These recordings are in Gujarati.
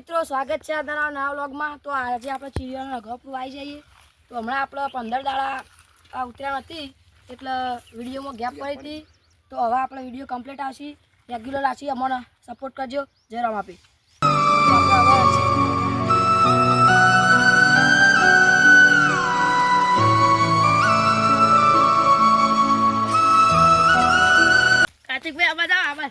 મિત્રો સ્વાગત છે તમારા નવા વ્લોગમાં। તો આજે આપણે ચીડિયાનો અગાઉ આવી જઈએ તો હમણાં આપણે 15 દાડા ઉતર્યા નથી એટલે વિડીયોમાં ગેપ પડી હતી। તો હવે આપણે વિડીયો કમ્પ્લીટ આવશે, રેગ્યુલર આવશે, અમને સપોર્ટ કરજો। જય રામ આપી। કાર્તિકભાઈ આવા જાઓ આવા।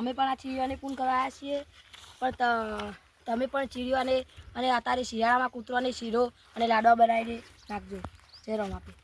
અમે પણ આ ચીડિયાને પૂન કરાયા છીએ, પણ તમે પણ ચીડિયાને અને અત્યારે શિયાળામાં કૂતરાને શીરો અને લાડવા બનાવીને નાખજો। જય રામ આપી।